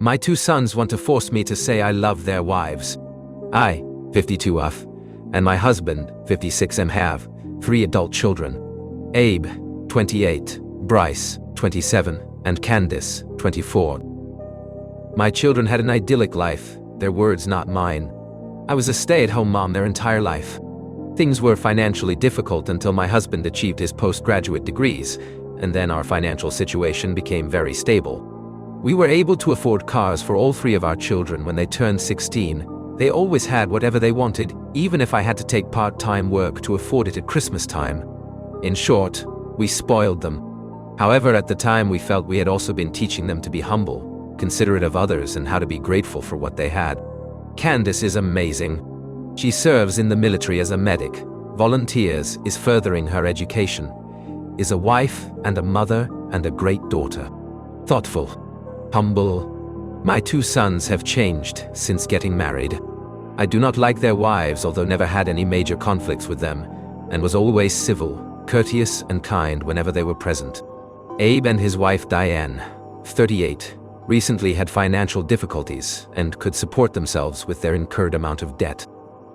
My two sons want to force me to say I love their wives. I, 52 F, and my husband, 56 M, have 3 adult children. Abe, 28, Bryce, 27, and Candace, 24. My children had an idyllic life, their words not mine. I was a stay-at-home mom their entire life. Things were financially difficult until my husband achieved his postgraduate degrees, and then our financial situation became very stable. We were able to afford cars for all 3 of our children when they turned 16. They always had whatever they wanted, even if I had to take part-time work to afford it at Christmas time. In short, we spoiled them. However, at the time we felt we had also been teaching them to be humble, considerate of others, and how to be grateful for what they had. Candace is amazing. She serves in the military as a medic, volunteers, is furthering her education, is a wife and a mother and a great daughter. Thoughtful, humble. My 2 sons have changed since getting married. I do not like their wives, although never had any major conflicts with them, and was always civil, courteous, and kind whenever they were present. Abe and his wife Diane, 38, recently had financial difficulties and could support themselves with their incurred amount of debt.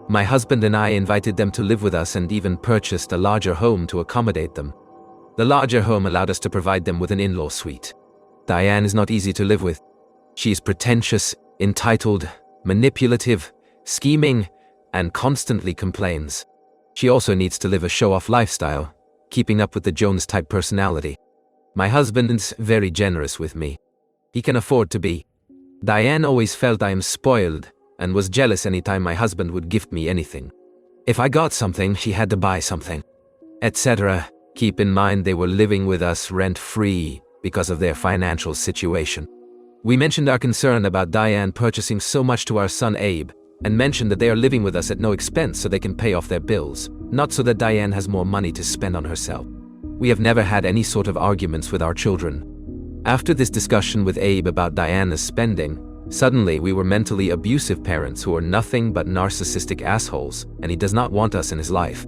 My husband and I invited them to live with us and even purchased a larger home to accommodate them. The larger home allowed us to provide them with an in-law suite. Diane is not easy to live with. She is pretentious, entitled, manipulative, scheming, and constantly complains. She also needs to live a show-off lifestyle, keeping up with the Jones-type personality. My husband is very generous with me. He can afford to be. Diane always felt I am spoiled and was jealous anytime my husband would gift me anything. If I got something, she had to buy something, etc. Keep in mind they were living with us rent-free because of their financial situation. We mentioned our concern about Diane purchasing so much to our son Abe, and mentioned that they are living with us at no expense so they can pay off their bills, not so that Diane has more money to spend on herself. We have never had any sort of arguments with our children. After this discussion with Abe about Diana's spending, suddenly we were mentally abusive parents who are nothing but narcissistic assholes, and he does not want us in his life.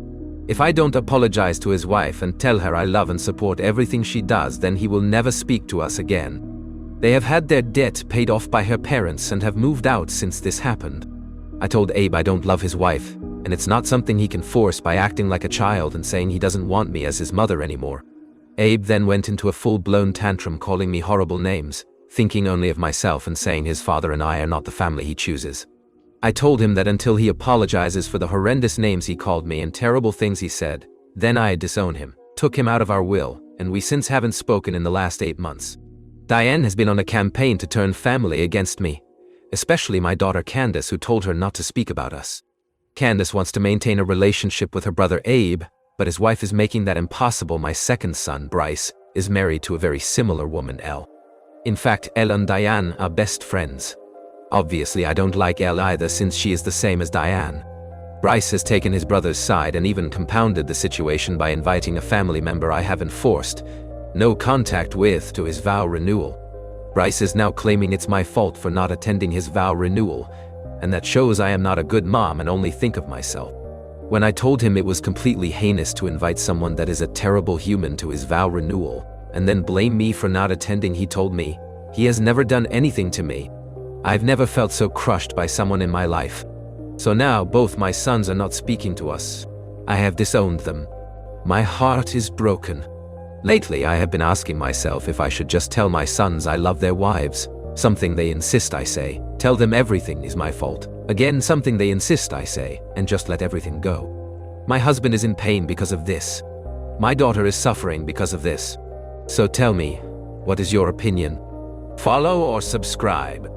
If I don't apologize to his wife and tell her I love and support everything she does, then he will never speak to us again. They have had their debt paid off by her parents and have moved out since this happened. I told Abe I don't love his wife, and it's not something he can force by acting like a child and saying he doesn't want me as his mother anymore. Abe then went into a full-blown tantrum calling me horrible names, thinking only of myself and saying his father and I are not the family he chooses. I told him that until he apologizes for the horrendous names he called me and terrible things he said, then I disown him, took him out of our will, and we since haven't spoken in the last 8 months. Diane has been on a campaign to turn family against me, especially my daughter Candace, who told her not to speak about us. Candace wants to maintain a relationship with her brother Abe, but his wife is making that impossible. My second son, Bryce, is married to a very similar woman, Elle. In fact, Elle and Diane are best friends. Obviously, I don't like Elle either since she is the same as Diane. Bryce has taken his brother's side and even compounded the situation by inviting a family member I haven't forced no contact with to his vow renewal. Bryce is now claiming it's my fault for not attending his vow renewal, and that shows I am not a good mom and only think of myself. When I told him it was completely heinous to invite someone that is a terrible human to his vow renewal, and then blame me for not attending, he told me, he has never done anything to me. I've never felt so crushed by someone in my life. So now both my sons are not speaking to us. I have disowned them. My heart is broken. Lately, I have been asking myself if I should just tell my sons I love their wives. Something they insist I say. Tell them everything is my fault. Again, something they insist I say, and just let everything go. My husband is in pain because of this. My daughter is suffering because of this. So tell me, what is your opinion? Follow or subscribe.